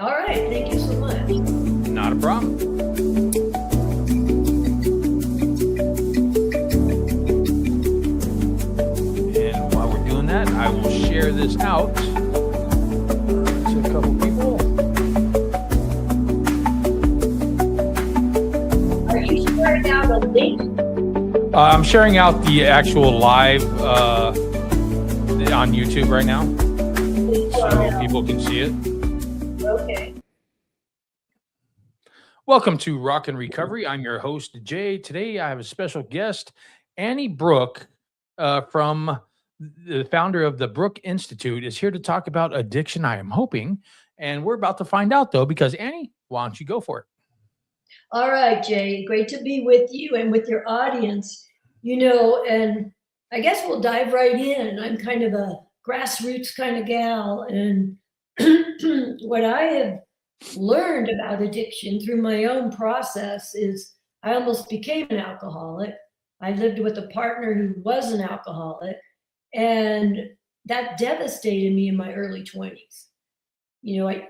All right. Thank you so much. Not a problem. And while we're doing that, I will share this out to a couple people. Are you sharing out a link? I'm sharing out the actual live on YouTube right now, so people can see it. Okay. Welcome to Rock and Recovery. I'm your host, Jay. Today, I have a special guest, Annie Brook, from the founder of the Brook Institute, is here to talk about addiction, I am hoping. And we're about to find out, though, because Annie, why don't you go for it? All right, Jay. Great to be with you and with your audience. And I guess we'll dive right in. I'm kind of a grassroots kind of gal. And what I have learned about addiction through my own process is I almost became an alcoholic. I lived with a partner who was an alcoholic, and that devastated me in my early 20s.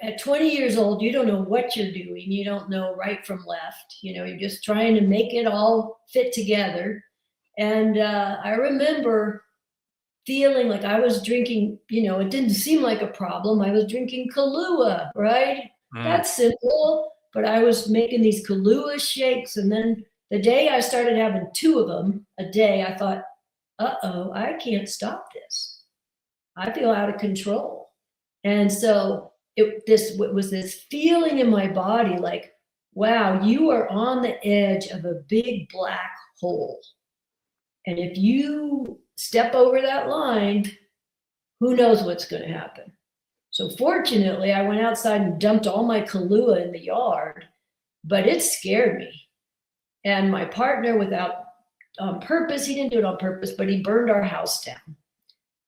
At 20 years old, you don't know what you're doing. You don't know right from left. You're just trying to make it all fit together. And I remember feeling like I was drinking, it didn't seem like a problem. I was drinking Kahlua, right? That's simple. But I was making these Kahlua shakes. And then the day I started having 2 of them a day, I thought, uh-oh, I can't stop this. I feel out of control. And so it was this feeling in my body like, wow, you are on the edge of a big black hole. And if you step over that line, who knows what's going to happen? So fortunately, I went outside and dumped all my Kahlua in the yard, but it scared me. And my partner, without on purpose, he didn't do it on purpose, but he burned our house down.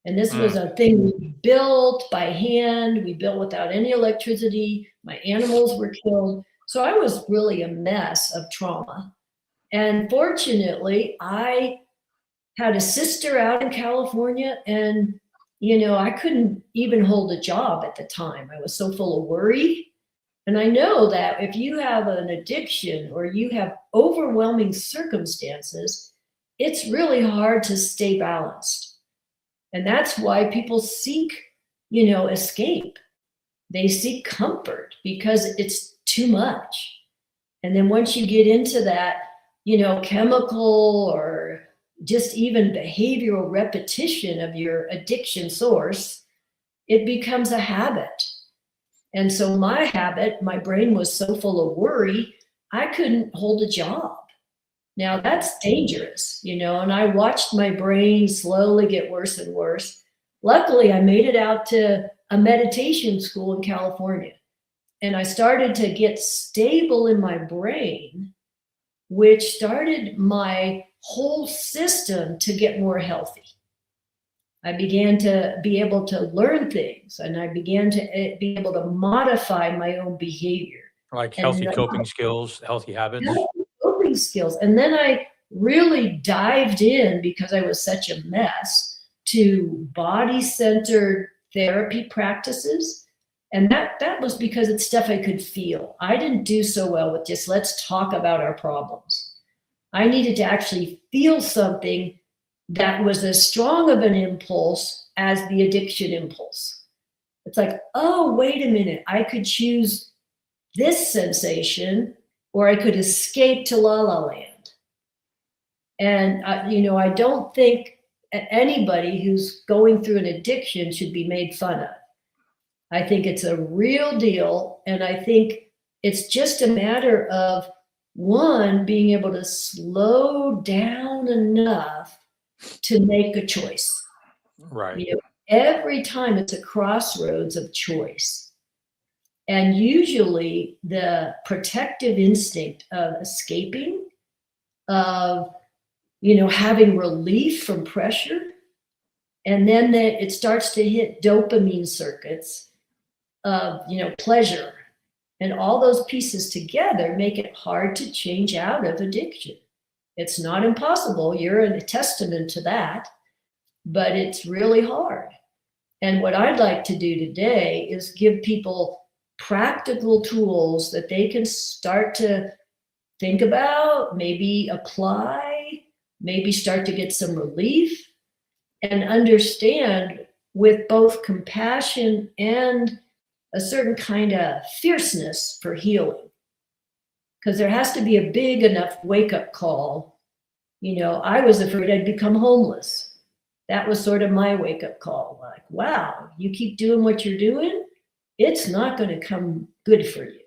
And this was a thing we built by hand. We built without any electricity. My animals were killed. So I was really a mess of trauma. And fortunately, I had a sister out in California, and, I couldn't even hold a job at the time. I was so full of worry. And I know that if you have an addiction or you have overwhelming circumstances, it's really hard to stay balanced. And that's why people seek, escape. They seek comfort because it's too much. And then once you get into that, chemical or just even behavioral repetition of your addiction source, it becomes a habit. And so my brain was so full of worry, I couldn't hold a job. Now that's dangerous, and I watched my brain slowly get worse and worse. Luckily, I made it out to a meditation school in California, and I started to get stable in my brain, which started my whole system to get more healthy. I began to be able to learn things, and I began to be able to modify my own behavior. Like healthy coping skills, healthy habits. Coping skills. And then I really dived in, because I was such a mess, to body-centered therapy practices. And that was because it's stuff I could feel. I didn't do so well with just let's talk about our problems. I needed to actually feel something that was as strong of an impulse as the addiction impulse. It's like, oh, wait a minute, I could choose this sensation, or I could escape to La La Land. And, I don't think anybody who's going through an addiction should be made fun of. I think it's a real deal. And I think it's just a matter of, one, being able to slow down enough to make a choice. Right. Every time it's a crossroads of choice. And usually the protective instinct of escaping, of, having relief from pressure, and then it starts to hit dopamine circuits of, pleasure. And all those pieces together make it hard to change out of addiction. It's not impossible. You're a testament to that, but it's really hard. And what I'd like to do today is give people practical tools that they can start to think about, maybe apply, maybe start to get some relief, and understand with both compassion and a certain kind of fierceness for healing. Because there has to be a big enough wake-up call. I was afraid I'd become homeless. That was sort of my wake-up call. Like, wow, you keep doing what you're doing, it's not going to come good for you.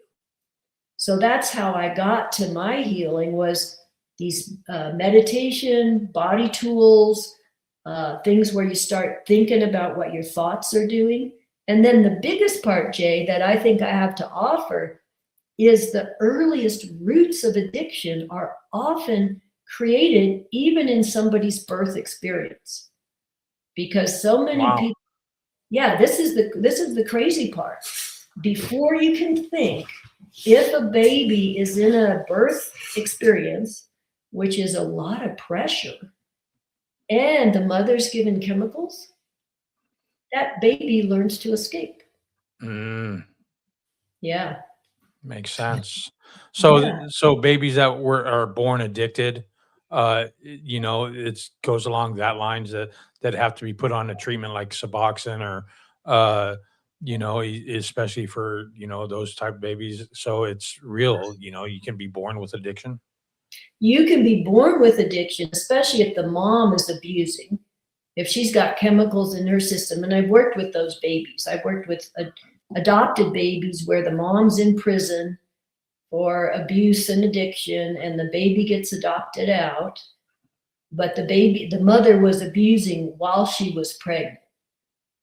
So that's how I got to my healing, was these meditation, body tools, things where you start thinking about what your thoughts are doing. And then the biggest part, Jay, that I think I have to offer is the earliest roots of addiction are often created even in somebody's birth experience. Because so many people, this is the crazy part. Before you can think, if a baby is in a birth experience, which is a lot of pressure, and the mother's given chemicals, that baby learns to escape. Yeah. Makes sense. So, Yeah. so babies that are born addicted, it goes along that lines that have to be put on a treatment like Suboxone or, especially for those type of babies. So it's real. You can be born with addiction. You can be born with addiction, especially if the mom is abusing, if she's got chemicals in her system. And I've worked with those babies. I've worked with adopted babies where the mom's in prison for abuse and addiction, and the baby gets adopted out, but the mother was abusing while she was pregnant.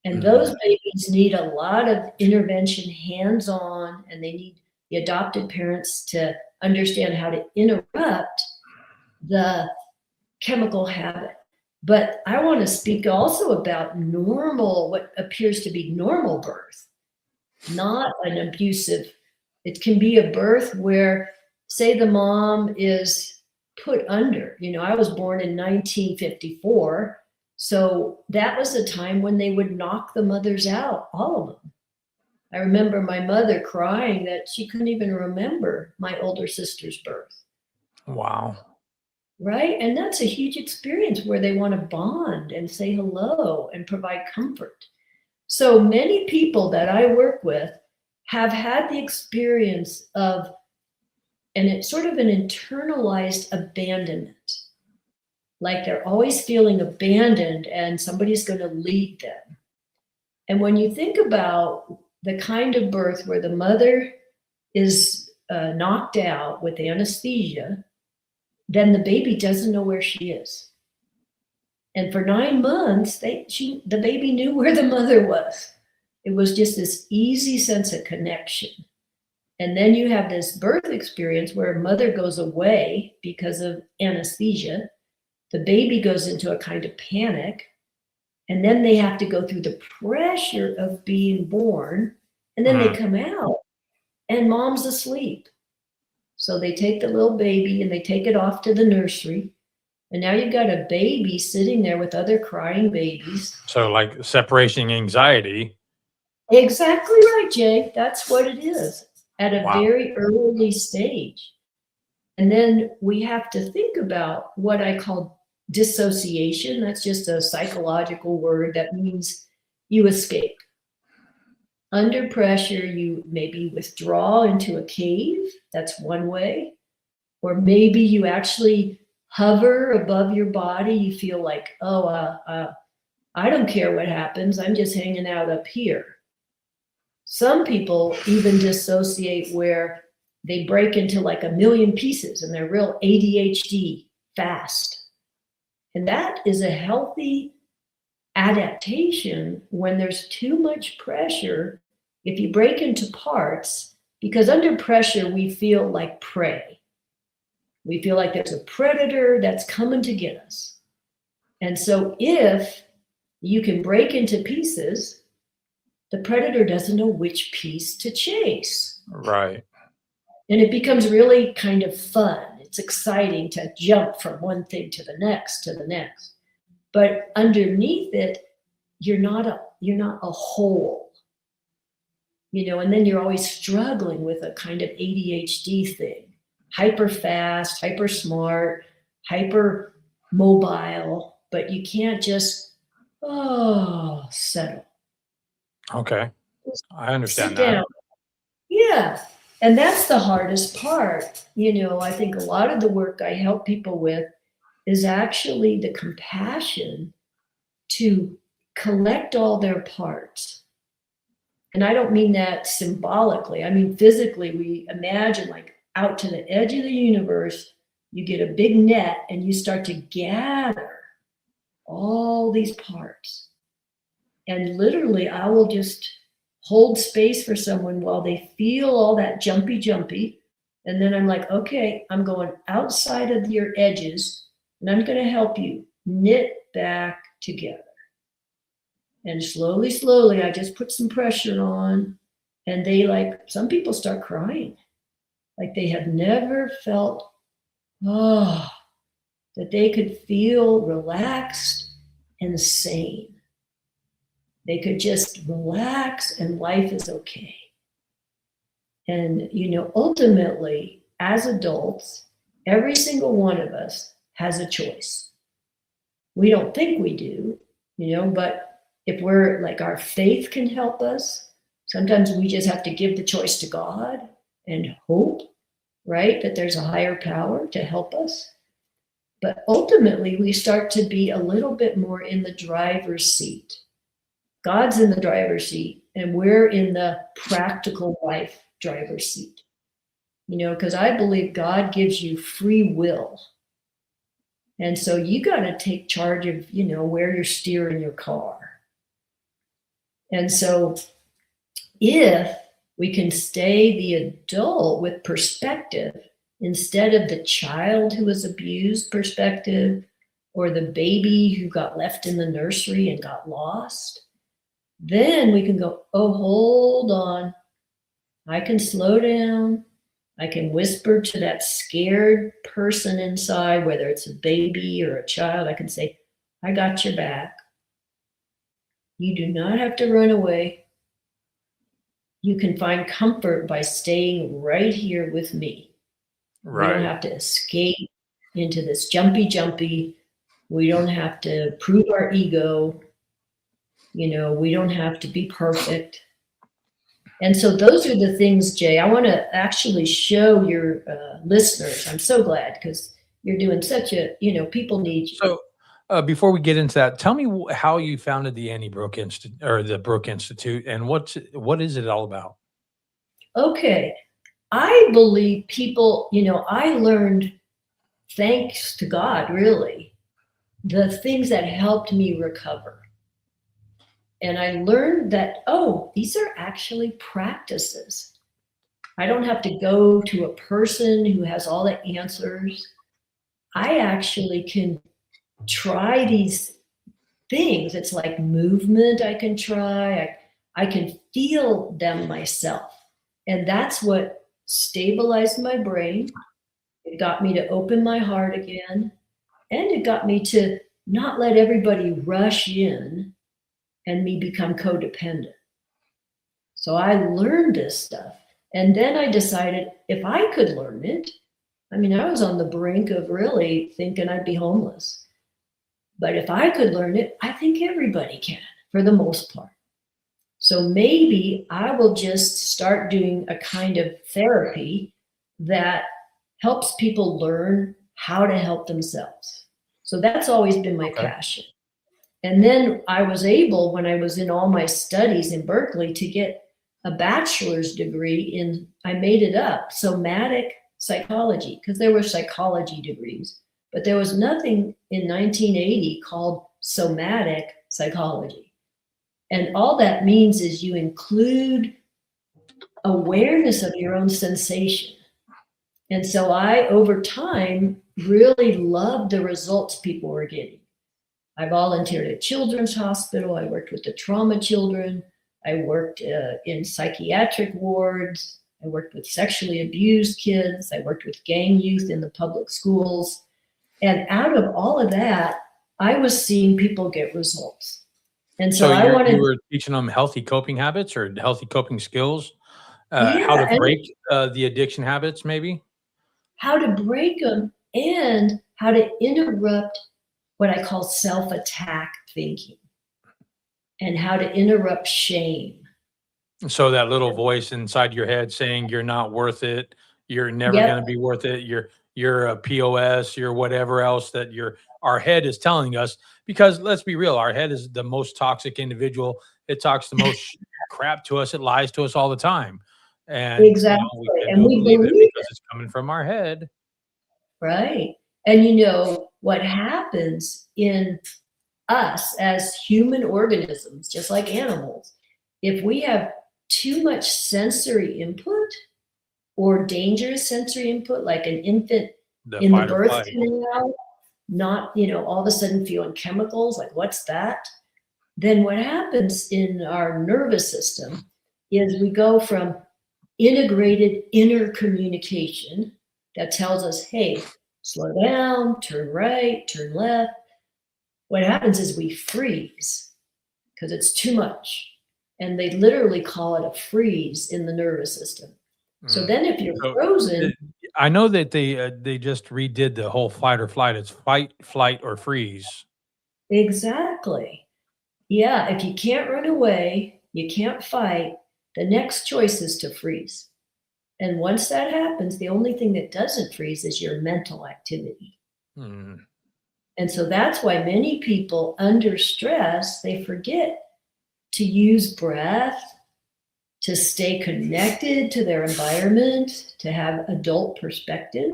And those babies need a lot of intervention, hands-on, and they need the adopted parents to understand how to interrupt the chemical habit. But I want to speak also about what appears to be normal birth, not an abusive. It can be a birth where, say, the mom is put under. I was born in 1954. So that was a time when they would knock the mothers out, all of them. I remember my mother crying that she couldn't even remember my older sister's birth. Wow. Right? And that's a huge experience where they want to bond and say hello and provide comfort. So many people that I work with have had the experience of, and it's sort of an internalized abandonment. Like they're always feeling abandoned and somebody's going to lead them. And when you think about the kind of birth where the mother is knocked out with anesthesia, then the baby doesn't know where she is. And for 9 months, the baby knew where the mother was. It was just this easy sense of connection. And then you have this birth experience where a mother goes away because of anesthesia. The baby goes into a kind of panic. And then they have to go through the pressure of being born. And then they come out and mom's asleep. So they take the little baby and they take it off to the nursery. And now you've got a baby sitting there with other crying babies. So like separation anxiety. Exactly right, Jay. That's what it is at a very early stage. And then we have to think about what I call dissociation. That's just a psychological word that means you escape. Under pressure, you maybe withdraw into a cave. That's one way. Or maybe you actually hover above your body. You feel like, I don't care what happens. I'm just hanging out up here. Some people even dissociate where they break into like a million pieces and they're real ADHD fast. And that is a healthy adaptation when there's too much pressure. If you break into parts, because under pressure, we feel like prey. We feel like there's a predator that's coming to get us. And so if you can break into pieces, the predator doesn't know which piece to chase. Right. And it becomes really kind of fun. It's exciting to jump from one thing to the next to the next. But underneath it, you're not a whole. and then you're always struggling with a kind of ADHD thing, hyper fast, hyper smart, hyper mobile, but you can't just, settle. Okay. I Sit understand that. down. Yeah. And that's the hardest part. I think a lot of the work I help people with is actually the compassion to collect all their parts. And I don't mean that symbolically. I mean physically. We imagine like out to the edge of the universe, you get a big net and you start to gather all these parts. And literally, I will just hold space for someone while they feel all that jumpy. And then I'm like, okay, I'm going outside of your edges and I'm going to help you knit back together. And slowly, I just put some pressure on. And some people start crying. Like they have never felt, that they could feel relaxed and sane. They could just relax and life is okay. And, ultimately, as adults, every single one of us has a choice. We don't think we do, but if we're like our faith can help us, sometimes we just have to give the choice to God and hope, right, that there's a higher power to help us. But ultimately, we start to be a little bit more in the driver's seat. God's in the driver's seat, and we're in the practical life driver's seat. Because I believe God gives you free will. And so you got to take charge of, where you're steering your car. And so if we can stay the adult with perspective instead of the child who was abused perspective or the baby who got left in the nursery and got lost, then we can go, oh, hold on. I can slow down. I can whisper to that scared person inside, whether it's a baby or a child. I can say, I got your back. You do not have to run away. You can find comfort by staying right here with me. Right. We don't have to escape into this jumpy. We don't have to prove our ego. We don't have to be perfect. And so those are the things, Jay, I want to actually show your listeners. I'm so glad because you're doing such a, people need you. So before we get into that, tell me how you founded the Annie Brook Institute or the Brook Institute and what is it all about? Okay. I believe people, I learned, thanks to God, really, the things that helped me recover. And I learned that, these are actually practices. I don't have to go to a person who has all the answers. I actually can try these things. It's like movement I can try. I can feel them myself. And that's what stabilized my brain. It got me to open my heart again. And it got me to not let everybody rush in and me become codependent. So I learned this stuff. And then I decided if I could learn it, I was on the brink of really thinking I'd be homeless. But if I could learn it, I think everybody can, for the most part. So maybe I will just start doing a kind of therapy that helps people learn how to help themselves. So that's always been my passion. And then I was able, when I was in all my studies in Berkeley, to get a bachelor's degree in, I made it up, somatic psychology, because there were psychology degrees, but there was nothing in 1980 called somatic psychology. And all that means is you include awareness of your own sensation. And so I, over time, really loved the results people were getting. I volunteered at Children's Hospital. I worked with the trauma children. I worked in psychiatric wards. I worked with sexually abused kids. I worked with gang youth in the public schools. And out of all of that, I was seeing people get results. And so So I you wanted, were teaching them healthy coping habits or healthy coping skills, how yeah, to and break, the addiction habits maybe? how to break them and how to interrupt what I call self-attack thinking and how to interrupt shame. So that little voice inside your head saying you're not worth it, you're never Yep, gonna be worth it, you're a POS, you're whatever else that our head is telling us, because let's be real, our head is the most toxic individual. It talks the most crap to us, it lies to us all the time. And, we exactly. tend And to we believe it believe because it's coming from our head. right. And you know what happens in us as human organisms, just like animals, if we have too much sensory input or dangerous sensory input, like an infant The in the fight or birth flight. canal, not, all of a sudden feeling chemicals, like what's that? Then what happens in our nervous system is we go from integrated inner communication that tells us, hey, slow down, turn right, turn left. What happens is we freeze because it's too much. And they literally call it a freeze in the nervous system. So Mm. then if you're So, frozen, the I know that they just redid the whole fight or flight. It's fight, flight, or freeze. exactly. Yeah, if you can't run away, you can't fight, the next choice is to freeze. And once that happens, the only thing that doesn't freeze is your mental activity. Mm. And so that's why many people under stress, they forget to use breath, to stay connected to their environment, to have adult perspective,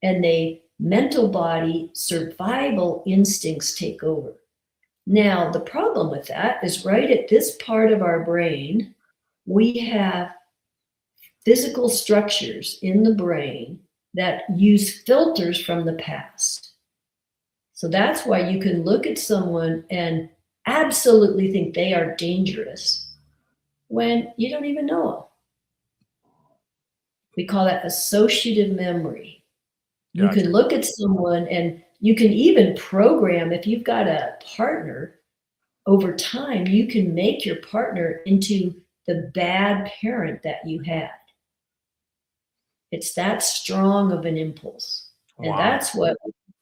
and they mental body survival instincts take over. Now, the problem with that is right at this part of our brain, we have physical structures in the brain that use filters from the past. So that's why you can look at someone and absolutely think they are dangerous when you don't even know them. We call that associative memory. You can Gotcha. look at someone and you can even program, if you've got a partner, over time, you can make your partner into the bad parent that you had. It's that strong of an impulse. And Wow.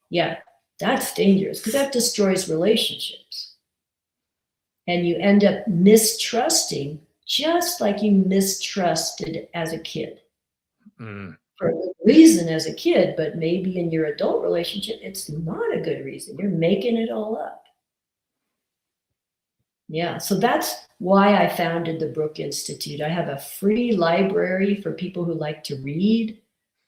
yeah, that's dangerous because that destroys relationships. And you end up mistrusting just like you mistrusted as a kid. Mm. For a good reason as a kid, but maybe in your adult relationship, it's not a good reason. You're making it all up. Yeah, so that's why I founded the Brook Institute. I have a free library for people who like to read.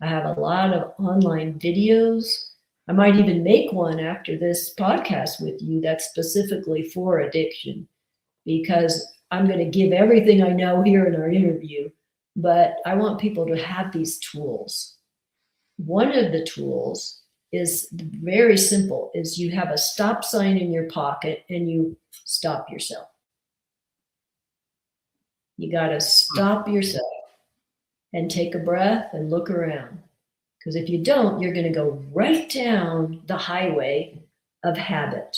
I have a lot of online videos. I might even make one after this podcast with you that's specifically for addiction because I'm going to give everything I know here in our interview, but I want people to have these tools. One of the tools is very simple is you have a stop sign in your pocket and you stop yourself. You got to stop yourself and take a breath and look around. Because if you don't, you're going to go right down the highway of habit.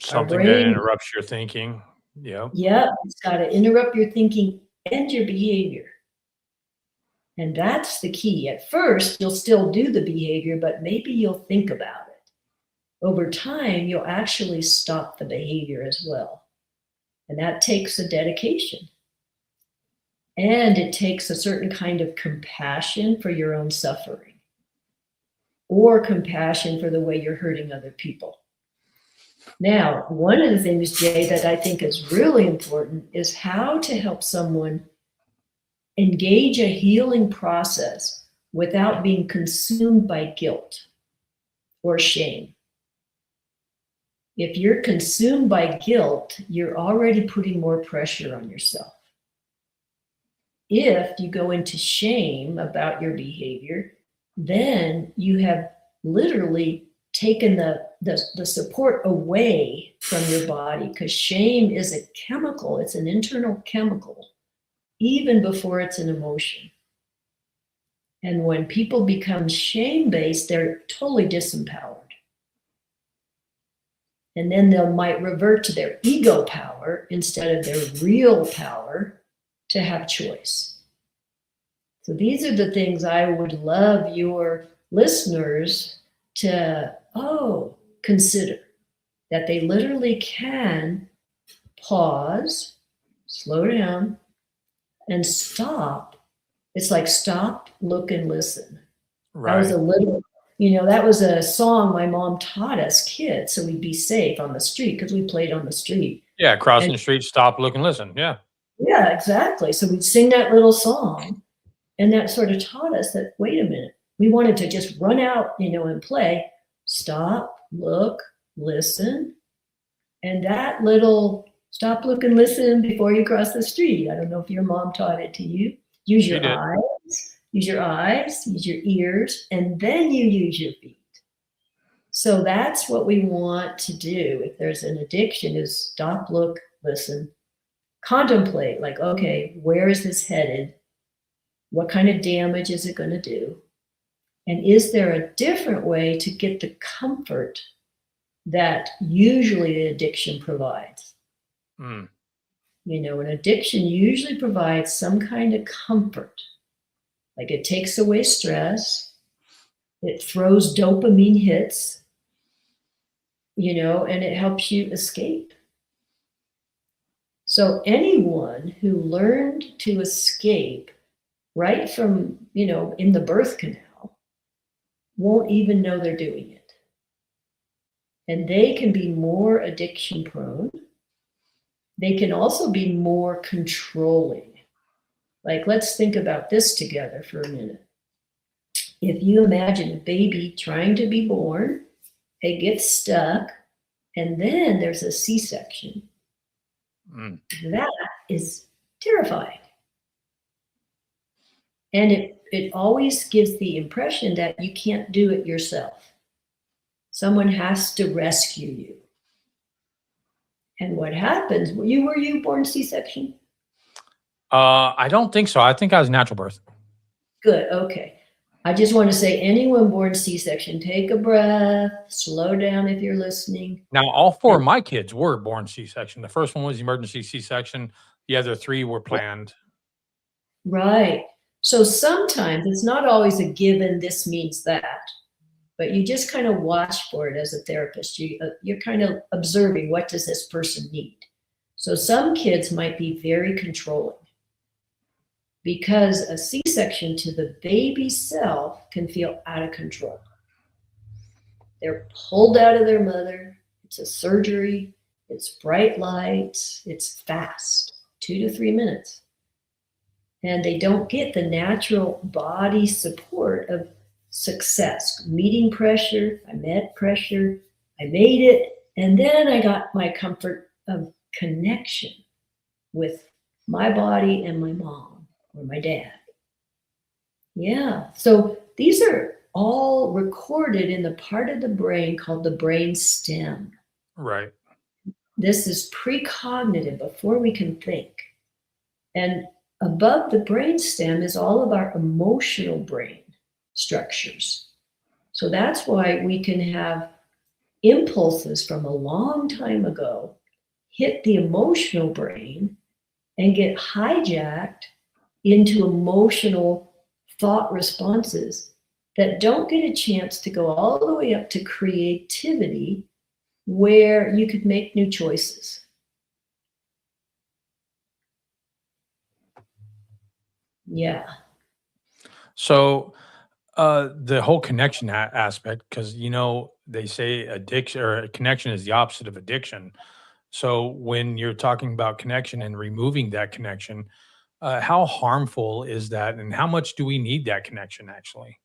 Our Something that brain, interrupts your thinking. Yep. yeah, it's got to interrupt your thinking and your behavior. And that's the key. At first, you'll still do the behavior, but maybe you'll think about it. Over time, you'll actually stop the behavior as well. And that takes a dedication. And it takes a certain kind of compassion for your own suffering or compassion for the way you're hurting other people. Now, one of the things, Jay, that I think is really important is how to help someone engage a healing process without being consumed by guilt or shame. If you're consumed by guilt, you're already putting more pressure on yourself. If you go into shame about your behavior, then you have literally taken the support away from your body because shame is a chemical, it's an internal chemical, even before it's an emotion. And when people become shame based, they're totally disempowered. And then they might revert to their ego power instead of their real power to have choice. So these are the things I would love your listeners to, consider, that they literally can pause, slow down, and stop. It's like stop, look, and listen. That was that was a song my mom taught us kids, so we'd be safe on the street because we played on the street. Yeah, crossing the street, stop, look, and listen. Yeah. Yeah, exactly. So we'd sing that little song, and that sort of taught us that, wait a minute, we wanted to just run out, and play. Stop, look, listen. And that little stop, look, and listen before you cross the street. I don't know if your mom taught it to you. Use your eyes, use your ears, and then you use your feet. So that's what we want to do. If there's an addiction, is stop, look, listen, contemplate, like, okay, where is this headed? What kind of damage is it going to do? And is there a different way to get the comfort that usually the addiction provides? An addiction usually provides some kind of comfort. Like it takes away stress, it throws dopamine hits, and it helps you escape. So anyone who learned to escape right from, in the birth canal won't even know they're doing it. And they can be more addiction prone. They can also be more controlling. Like, let's think about this together for a minute. If you imagine a baby trying to be born, it gets stuck, and then there's a C-section. That is terrifying. And it always gives the impression that you can't do it yourself. Someone has to rescue you. And what happens? Were you born C-section? I don't think so. I think I was natural birth. Good. Okay. I just want to say, anyone born C-section, take a breath, slow down if you're listening. Now, all 4 of my kids were born C-section. The first one was emergency C-section. The other 3 were planned. Right. So sometimes it's not always a given, this means that, but you just kind of watch for it as a therapist. You're kind of observing, what does this person need? So some kids might be very controlling, because a C-section to the baby self can feel out of control. They're pulled out of their mother. It's a surgery. It's bright lights. It's fast, 2 to 3 minutes. And they don't get the natural body support of success, meeting pressure. I met pressure. I made it. And then I got my comfort of connection with my body and my mom or my dad. Yeah. So these are all recorded in the part of the brain called the brain stem. Right. This is precognitive, before we can think. And above the brain stem is all of our emotional brain structures. So that's why we can have impulses from a long time ago hit the emotional brain and get hijacked into emotional thought responses that don't get a chance to go all the way up to creativity, where you could make new choices. Yeah. So the whole connection aspect, because they say addiction or connection is the opposite of addiction. So when you're talking about connection and removing that connection, how harmful is that, and how much do we need that connection actually?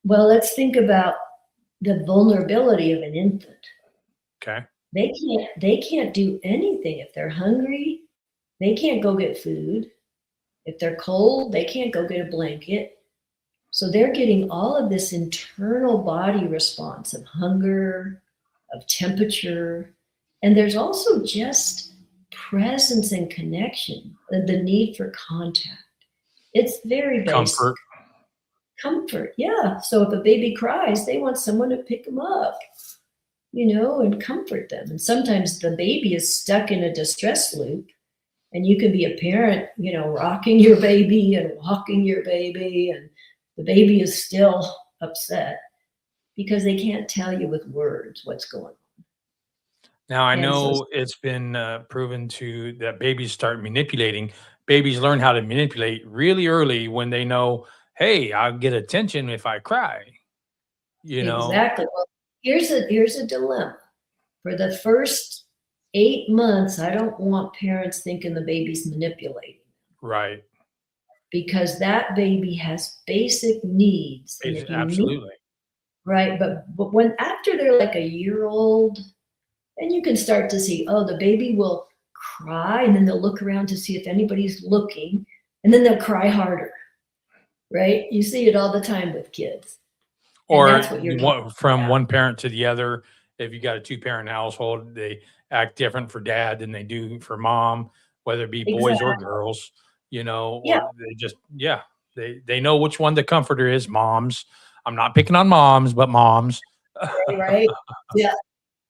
Well, let's think about the vulnerability of an infant. Okay. They can't do anything. If they're hungry, they can't go get food. If they're cold, they can't go get a blanket. So they're getting all of this internal body response of hunger, of temperature. And there's also just presence and connection, the need for contact. It's very basic. Comfort, yeah. So if a baby cries, they want someone to pick them up. and comfort them. And sometimes the baby is stuck in a distress loop, and you can be a parent, rocking your baby and walking your baby, and the baby is still upset because they can't tell you with words what's going on. Now I And so know it's been proven that babies start manipulating. Babies learn how to manipulate really early when they know, hey, I'll get attention if I cry. You know, exactly. Well, here's a dilemma. For the first 8 months, I don't want parents thinking the baby's manipulating, right? because that baby has basic needs. And if you meet Absolutely. right, but when after they're like a year old, then you can start to see, oh, the baby will cry, and then they'll look around to see if anybody's looking, and then they'll cry harder, right? You see it all the time with kids. And Or that's what you're talking from about. one parent to the other. If you got a two-parent household, they act different for dad than they do for mom, whether it be boys or Exactly. girls, Yeah, or they just, yeah, they know which one the comforter is. Moms. I'm not picking on moms, but moms. right. Yeah.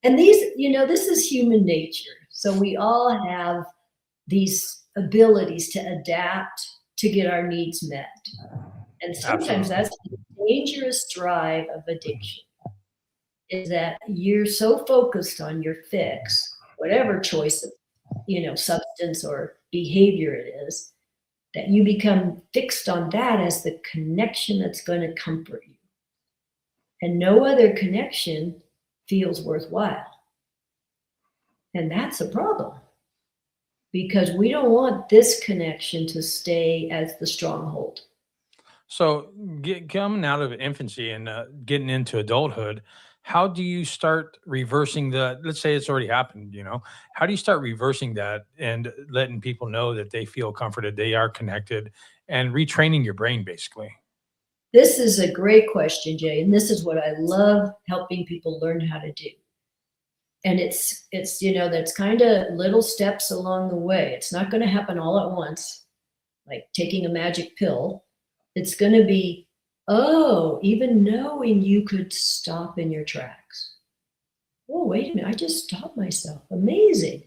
And these, this is human nature. So we all have these abilities to adapt to get our needs met. And sometimes Absolutely. that's the dangerous drive of addiction, is that you're so focused on your fix, whatever choice of, substance or behavior it is, that you become fixed on that as the connection that's going to comfort you. And no other connection feels worthwhile. And that's a problem, because we don't want this connection to stay as the stronghold. So, coming out of infancy and getting into adulthood, how do you start reversing the? Let's say it's already happened. How do you start reversing that and letting people know that they feel comforted, they are connected, and retraining your brain, basically? This is a great question, Jay, and this is what I love helping people learn how to do. And it's that's kind of little steps along the way. It's not going to happen all at once, like taking a magic pill. It's going to be, oh, even knowing you could stop in your tracks. Oh, wait a minute, I just stopped myself. Amazing.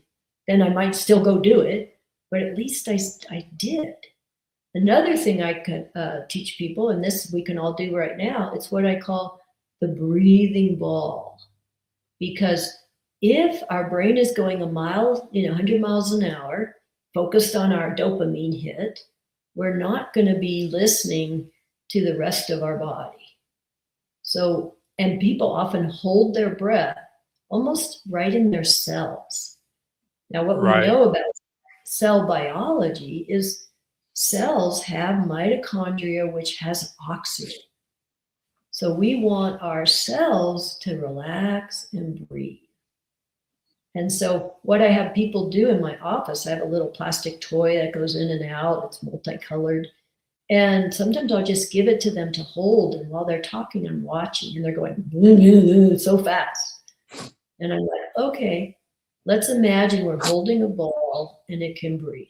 Then I might still go do it, but at least I did. Another thing I could teach people, and this we can all do right now, it's what I call the breathing ball. Because if our brain is going a mile, 100 miles an hour, focused on our dopamine hit, we're not going to be listening to the rest of our body. So, and people often hold their breath almost right in their cells. Now, what we Right. know about cell biology is cells have mitochondria, which has oxygen. So we want our cells to relax and breathe. And so what I have people do in my office, I have a little plastic toy that goes in and out. It's multicolored. And sometimes I'll just give it to them to hold. And while they're talking, I'm watching, and they're going so fast. And I'm like, okay, let's imagine we're holding a ball and it can breathe.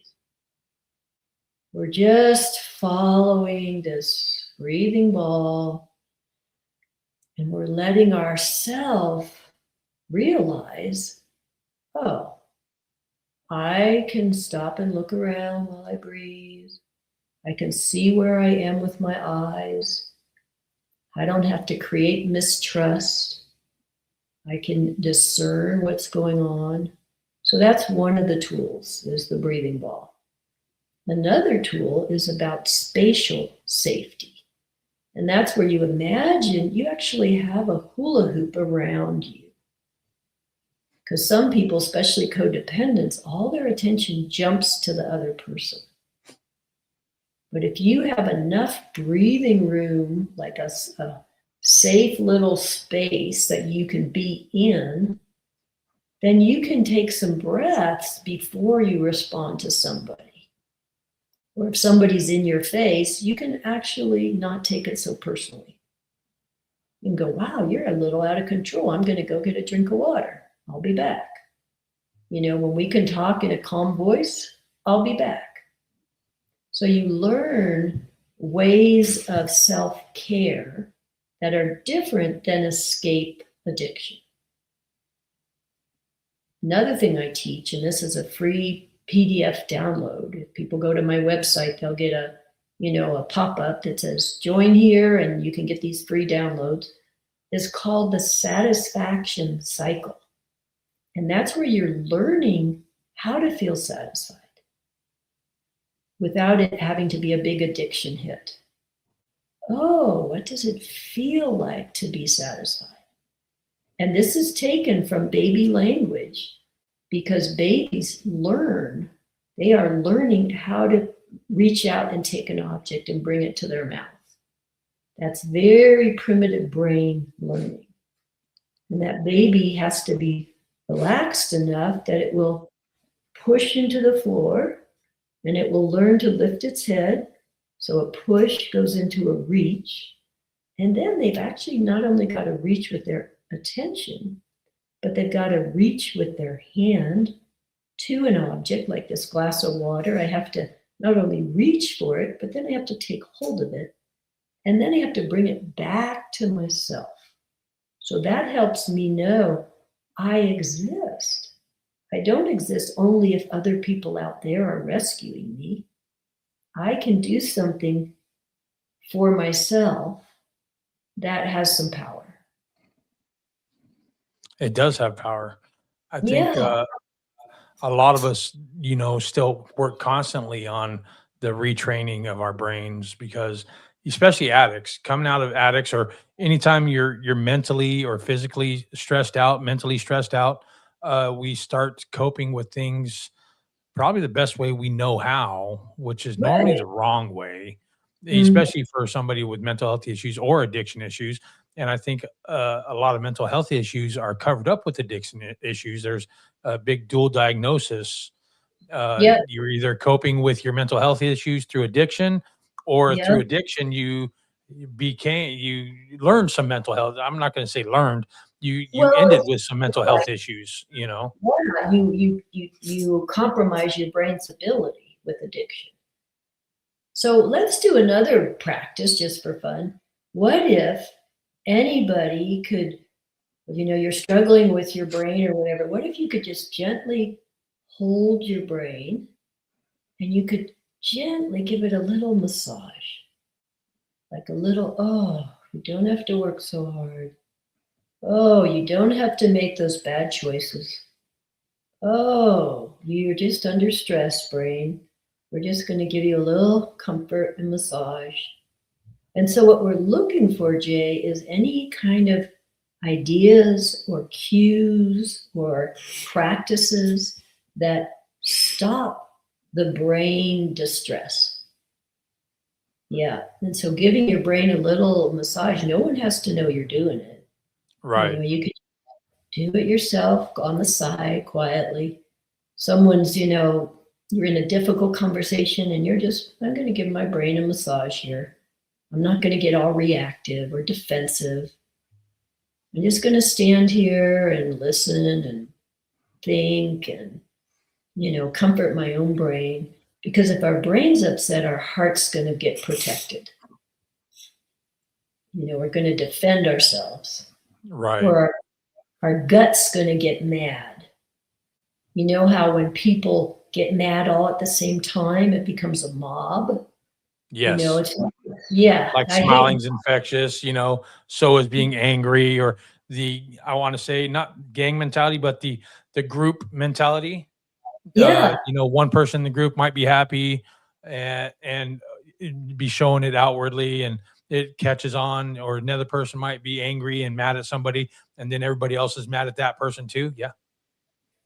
We're just following this breathing ball, and we're letting ourselves realize, oh, I can stop and look around while I breathe. I can see where I am with my eyes. I don't have to create mistrust. I can discern what's going on. So that's one of the tools, is the breathing ball. Another tool is about spatial safety. And that's where you imagine you actually have a hula hoop around you. Because some people, especially codependents, all their attention jumps to the other person. But if you have enough breathing room, like a safe little space that you can be in, then you can take some breaths before you respond to somebody. Or if somebody's in your face, you can actually not take it so personally. You can go, wow, you're a little out of control. I'm going to go get a drink of water. I'll be back. When we can talk in a calm voice, I'll be back. So you learn ways of self-care that are different than escape addiction. Another thing I teach, and this is a free PDF download. If people go to my website, they'll get a pop-up that says join here and you can get these free downloads, is called the satisfaction cycle. And that's where you're learning how to feel satisfied without it having to be a big addiction hit. Oh, what does it feel like to be satisfied? And this is taken from baby language because babies learn. They are learning how to reach out and take an object and bring it to their mouth. That's very primitive brain learning. And that baby has to be relaxed enough that it will push into the floor and it will learn to lift its head. So a push goes into a reach. And then they've actually not only got to reach with their attention, but they've got to reach with their hand to an object like this glass of water. I have to not only reach for it, but then I have to take hold of it. And then I have to bring it back to myself. So that helps me know I exist. I don't exist only if other people out there are rescuing me. I can do something for myself that has some power. It does have power. I think Yeah. a lot of us, still work constantly on the retraining of our brains because especially addicts coming out of addicts or anytime you're mentally or physically stressed out, mentally stressed out, we start coping with things probably the best way we know how, which is normally Right. the wrong way, Mm, especially for somebody with mental health issues or addiction issues. And I think a lot of mental health issues are covered up with addiction issues. There's a big dual diagnosis. yeah. You're either coping with your mental health issues through addiction, or Yeah. through addiction you learned some mental health. I'm not going to say learned. You ended Well, with some mental health issues. yeah, you compromise your brain's ability with addiction. So let's do another practice just for fun. What if anybody could, you're struggling with your brain or whatever. What if you could just gently hold your brain and you could gently give it a little massage? Like a little, oh, you don't have to work so hard. Oh, you don't have to make those bad choices. Oh, you're just under stress, brain. We're just going to give you a little comfort and massage. And so, what we're looking for, Jay, is any kind of ideas or cues or practices that stop the brain distress. Yeah. And so, giving your brain a little massage, no one has to know you're doing it. Right. You can do it yourself on the side quietly. Someone's, you're in a difficult conversation and I'm going to give my brain a massage here. I'm not going to get all reactive or defensive. I'm just going to stand here and listen and think and, comfort my own brain. Because if our brain's upset, our heart's going to get protected. We're going to defend ourselves. Right. Or our gut's going to get mad. You know how when people get mad all at the same time, it becomes a mob? Yes. Yeah, Like I hate. smiling's infectious, so is being angry or I want to say not gang mentality, but the group mentality. Yeah, One person in the group might be happy and be showing it outwardly and it catches on, or another person might be angry and mad at somebody, and then everybody else is mad at that person too. Yeah.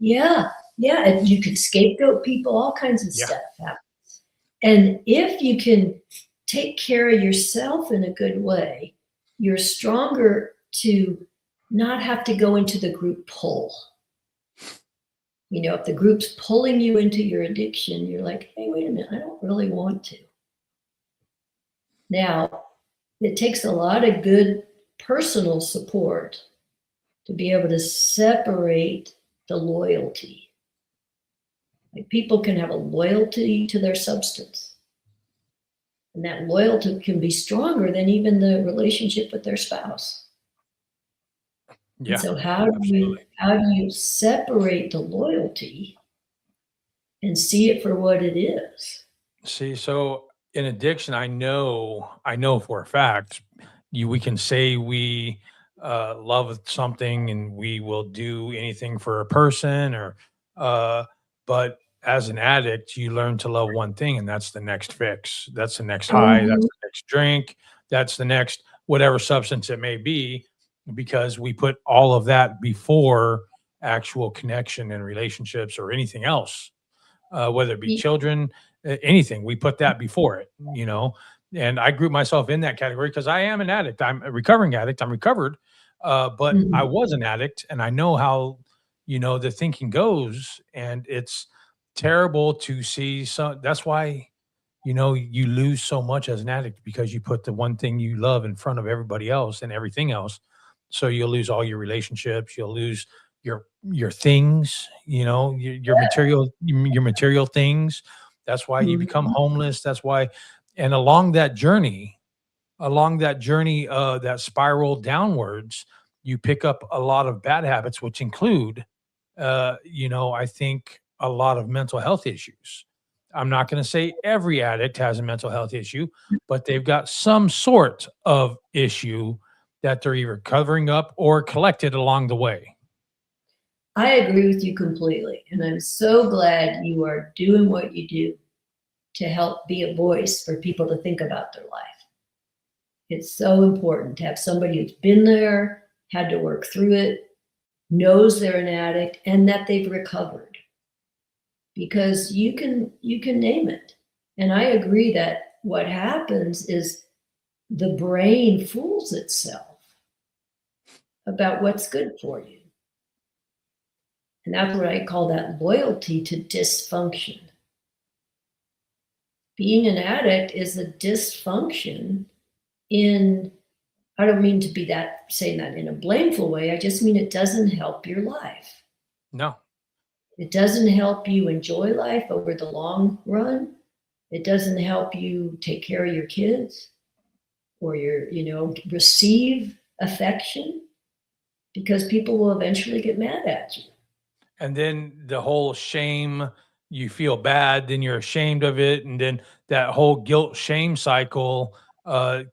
yeah, yeah. And you could scapegoat people, all kinds of Yeah. stuff happens. And if you can take care of yourself in a good way, you're stronger to not have to go into the group pull. If the group's pulling you into your addiction, you're like, hey, wait a minute, I don't really want to. Now, it takes a lot of good personal support to be able to separate the loyalty. Like people can have a loyalty to their substance. And that loyalty can be stronger than even the relationship with their spouse. And Yeah, so absolutely. how do you separate the loyalty and see it for what it is? See, so in addiction, I know for a fact, we can say we love something and we will do anything for a person, or uh, but as an addict, you learn to love one thing, and that's the next fix, that's the next high, that's Mhm. the next drink, that's the next whatever substance it may be, because we put all of that before actual connection and relationships or anything else, whether it be Y children, anything. We put that before it, you know. And I group myself in that category because I am an addict. I'm a recovering addict. I'm recovered, but I Mhm. was an addict, and I know how, the thinking goes, and it's terrible to see. So that's why, you lose so much as an addict, because you put the one thing you love in front of everybody else and everything else. So you'll lose all your relationships. You'll lose your things, your material things. That's why you become Mhm. homeless. That's why, and along that journey, that spiral downwards, you pick up a lot of bad habits, which include, I think a lot of mental health issues. I'm not going to say every addict has a mental health issue, but they've got some sort of issue that they're either covering up or collected along the way. I agree with you completely, and I'm so glad you are doing what you do to help be a voice for people to think about their life. It's so important to have somebody who's been there, had to work through it, knows they're an addict, and that they've recovered, because you can name it. And I agree that what happens is the brain fools itself about what's good for you. And that's what I call that loyalty to dysfunction. Being an addict is a dysfunction in, I don't mean to be that saying that in a blameful way. I just mean it doesn't help your life. No. It doesn't help you enjoy life over the long run. It doesn't help you take care of your kids or receive affection, because people will eventually get mad at you. And then the whole shame, you feel bad, then you're ashamed of it, and then that whole guilt shame cycle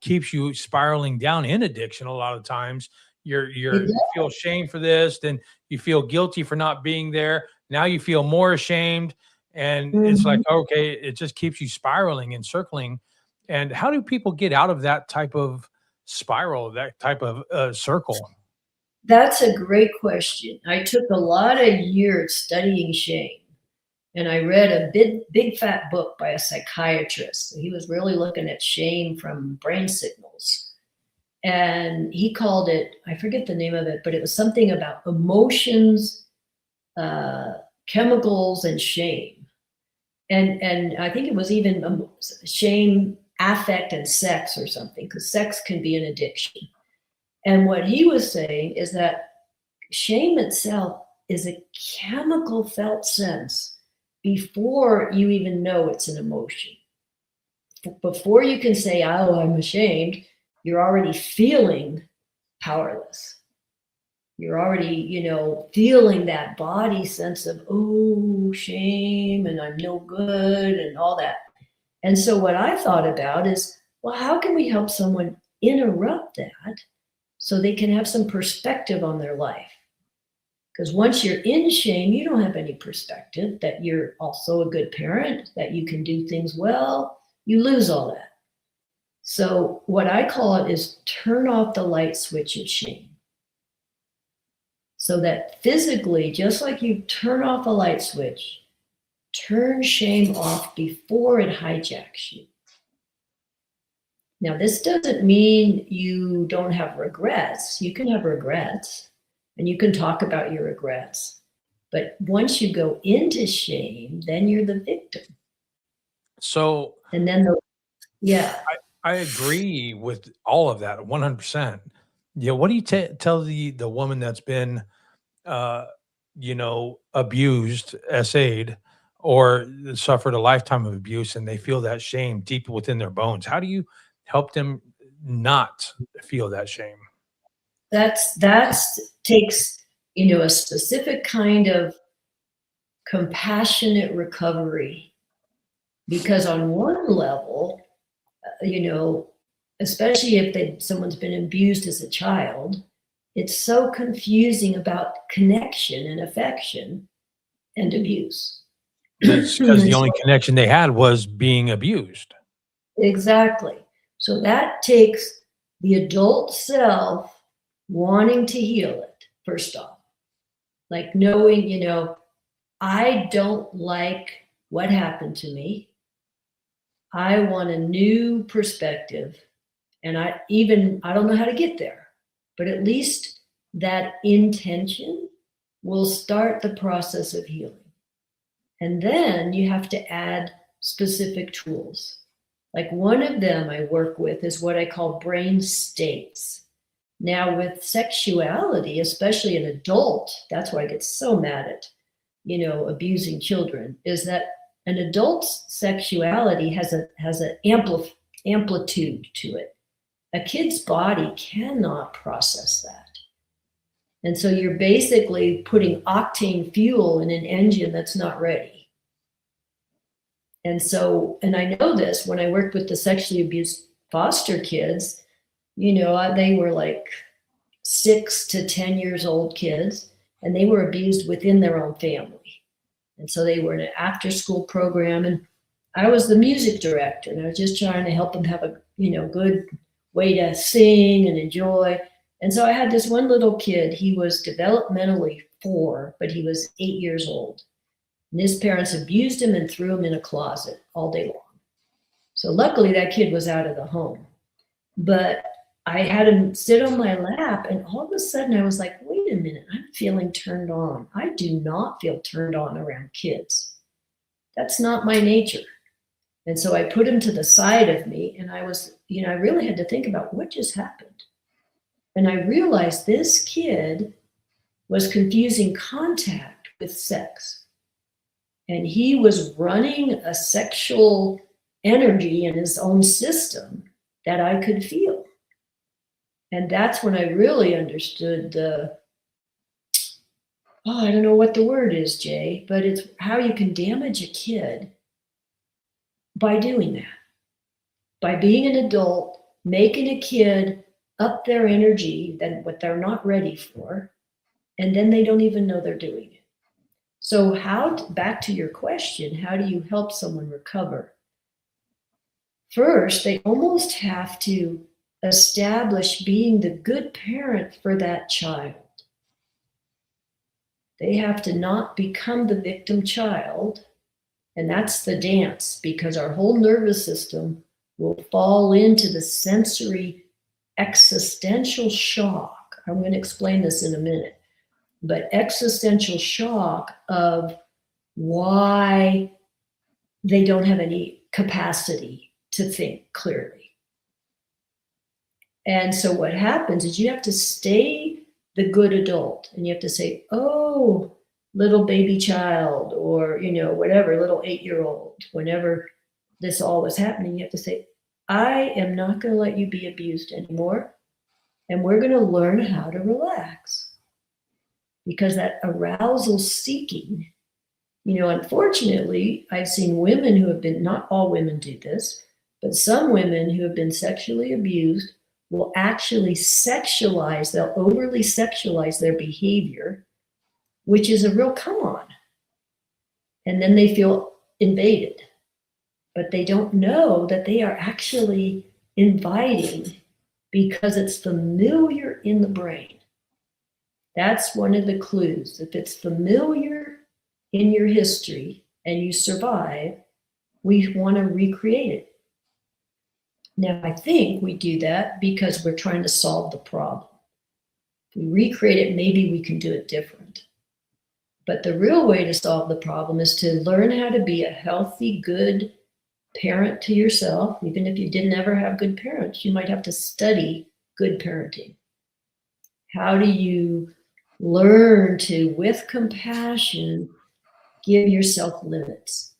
keeps you spiraling down in addiction. A lot of times It you feel shame for this, then you feel guilty for not being there, now you feel more ashamed, and it's like, Mhm. okay, it just keeps you spiraling and circling. And how do people get out of that type of spiral, that type of circle? That's a great question. I took a lot of years studying shame, and I read a big fat book by a psychiatrist. He was really looking at shame from brain signals. And he called it, I forget the name of it, but it was something about emotions, uh, chemicals, and shame. And I think it was even shame, affect, and sex or something, because sex can be an addiction. And what he was saying is that shame itself is a chemical felt sense before you even know it's an emotion. Before you can say, oh, I'm ashamed, you're already feeling powerless. You're already, feeling that body sense of, oh, shame, and I'm no good, and all that. And so, what I thought about is, well, how can we help someone interrupt that so they can have some perspective on their life? Because once you're in shame, you don't have any perspective that you're also a good parent, that you can do things well. You lose all that. So, what I call it is turn off the light switch of shame. So that physically, just like you turn off a light switch, turn shame off before it hijacks you. Now, this doesn't mean you don't have regrets. You can have regrets and you can talk about your regrets. But once you go into shame, then you're the victim. So And then, yeah, I agree with all of that 100%. Yeah, what do you tell the woman that's been, uh, abused, SA'd, or suffered a lifetime of abuse, and they feel that shame deep within their bones? How do you help them not feel that shame? That's takes, a specific kind of compassionate recovery, because on one level, especially if someone's been abused as a child, it's so confusing about connection and affection and abuse. It's because the only connection they had was being abused. Exactly. So that takes the adult self wanting to heal it, first off. Like knowing, I don't like what happened to me. I want a new perspective. And I don't know how to get there, but at least that intention will start the process of healing. And then you have to add specific tools. Like one of them I work with is what I call brain states. Now, with sexuality, especially an adult, that's why I get so mad at, abusing children, is that an adult's sexuality has an amplitude to it. A kid's body cannot process that. And so you're basically putting octane fuel in an engine that's not ready. And I know this when I worked with the sexually abused foster kids, they were like 6 to 10 years old kids, and they were abused within their own family. And so they were in an after school program, and I was the music director, and I was just trying to help them have a, good way to sing and enjoy. And so I had this one little kid, he was developmentally 4, but he was 8 years old. And his parents abused him and threw him in a closet all day long. So luckily that kid was out of the home. But I had him sit on my lap, and all of a sudden I was like, wait a minute, I'm feeling turned on. I do not feel turned on around kids. That's not my nature. And so I put him to the side of me, and I was, I really had to think about what just happened. And I realized this kid was confusing contact with sex. And he was running a sexual energy in his own system that I could feel. And that's when I really understood I don't know what the word is, Jay, but it's how you can damage a kid by doing that. By being an adult, making a kid up their energy than what they're not ready for, and then they don't even know they're doing it. So back to your question, how do you help someone recover? First, they almost have to establish being the good parent for that child. They have to not become the victim child. And that's the dance, because our whole nervous system will fall into the sensory existential shock. I'm going to explain this in a minute. But existential shock of why they don't have any capacity to think clearly. And so what happens is you have to stay the good adult, and you have to say, oh, little baby child, or, whatever, little 8-year-old, whenever this all was happening, you have to say, I am not going to let you be abused anymore. And we're going to learn how to relax. Because that arousal seeking, unfortunately, I've seen women who have been, not all women do this, but some women who have been sexually abused will actually they'll overly sexualize their behavior, which is a real come on. And then they feel invaded, but they don't know that they are actually inviting because it's familiar in the brain. That's one of the clues. If it's familiar in your history and you survive, we want to recreate it. Now, I think we do that because we're trying to solve the problem. If we recreate it, maybe we can do it different. But the real way to solve the problem is to learn how to be a healthy, good parent to yourself. Even if you didn't ever have good parents, you might have to study good parenting. How do you learn to, with compassion, give yourself limits?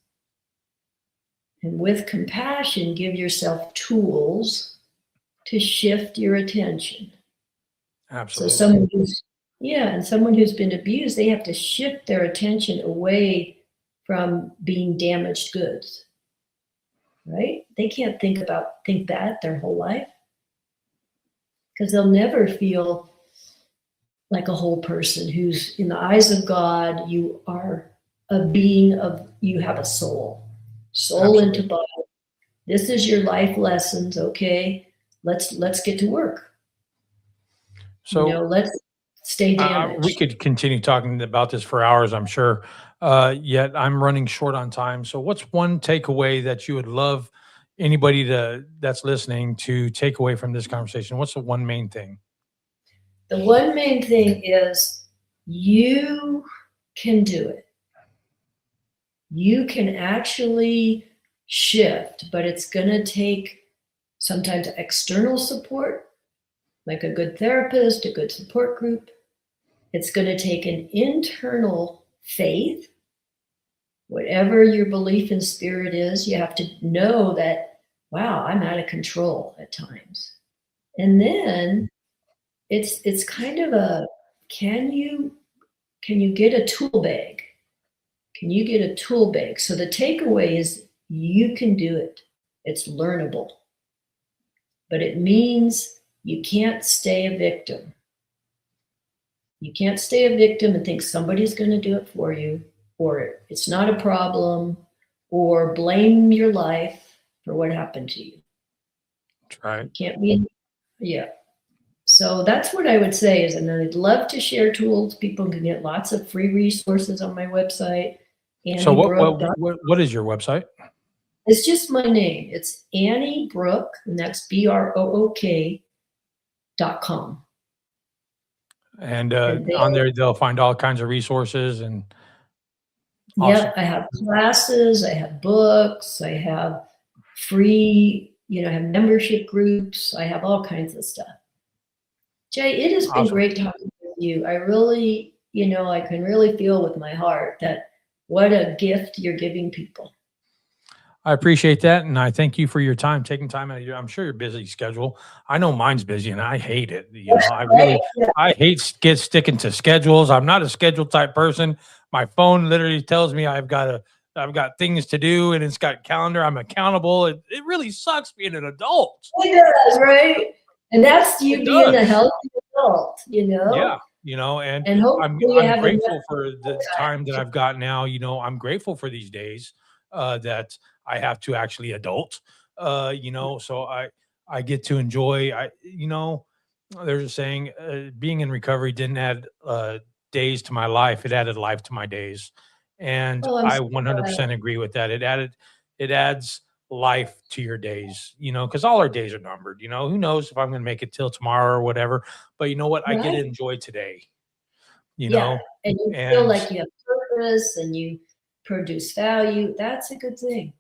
And with compassion, give yourself tools to shift your attention. So Absolutely. someone who's been abused, they have to shift their attention away from being damaged goods, right? They can't think that their whole life because they'll never feel like a whole person who's in the eyes of God, you are a being of, you have a soul into Absolutely. body. This is your life lessons, okay? Let's get to work. So Let's stay we damaged. could continue talking about this for hours, I'm sure. Yet I'm running short on time. So what's one takeaway that you would love anybody that's listening to take away from this conversation? What's the one main thing? The one main thing is you can do it. You can actually shift, but it's going to take sometimes external support, like a good therapist, a good support group. It's going to take an internal faith. Whatever your belief in spirit is, you have to know that, wow, I'm out of control at times. And then it's kind of a, can you get a tool bag? Can you get a tool bag? So the takeaway is you can do it. It's learnable. But it means you can't stay a victim. You can't stay a victim and think somebody's going to do it for you, or it's not a problem, or blame your life for what happened to you. That's right. You can't be, yeah. So that's what I would say is, and I'd love to share tools. People can get lots of free resources on my website. So AnnieBrook. what is your website? It's just my name. It's Annie Brook, and that's BROOK.com. And And on there they'll find all kinds of resources and awesome. yeah, I have classes, I have books, I have free, I have membership groups, I have all kinds of stuff. Jay, it has been Awesome. great talking with you. I really, I can really feel with my heart that what a gift you're giving people. I appreciate that, and I thank you for your time, taking time out of I'm sure your busy schedule. I know mine's busy, and I hate it. Right? Yeah. I hate sticking to schedules. I'm not a schedule type person. My phone literally tells me I've got things to do, and it's got calendar. I'm accountable. It really sucks being an adult. It does, right? And that's you It being a does. healthy adult, Yeah, and and hopefully you I'm have enough grateful for the time. time that I've got now. I'm grateful for these days that I have to actually adult. So I get to enjoy. There's a saying: being in recovery didn't add days to my life; it added life to my days, and Oh, I'm I so glad. 100% agree with that. It adds life to your days, because all our days are numbered. Who knows if I'm going to make it till tomorrow or whatever, but you know what? I get to Right? enjoy today, Yeah, and you feel and like you have purpose and you produce value. That's a good thing.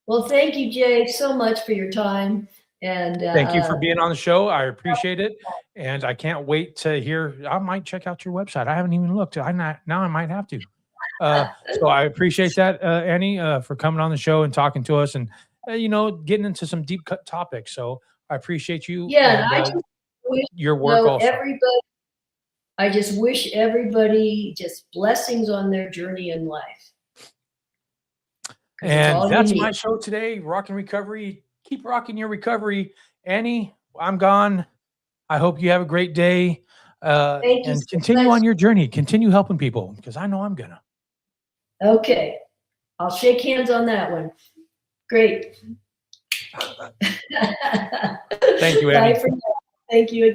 Well, thank you, Jay, so much for your time. And thank you for being on the show. I appreciate it. And I can't wait to hear. I might check out your website. I haven't even looked. Now I might have to. So I appreciate that, Annie, for coming on the show and talking to us and, getting into some deep cut topics. So I appreciate you yeah, and I just wish, your work also. I just wish everybody just blessings on their journey in life. And that's my show today. Rockin' Recovery. Keep rocking your recovery. Annie, I'm gone. I hope you have a great day. Thank you And so continue much. on your journey. Continue helping people because I know I'm gonna. Okay. I'll shake hands on that one. Great. Thank you, Annie. Bye for now. Thank you again.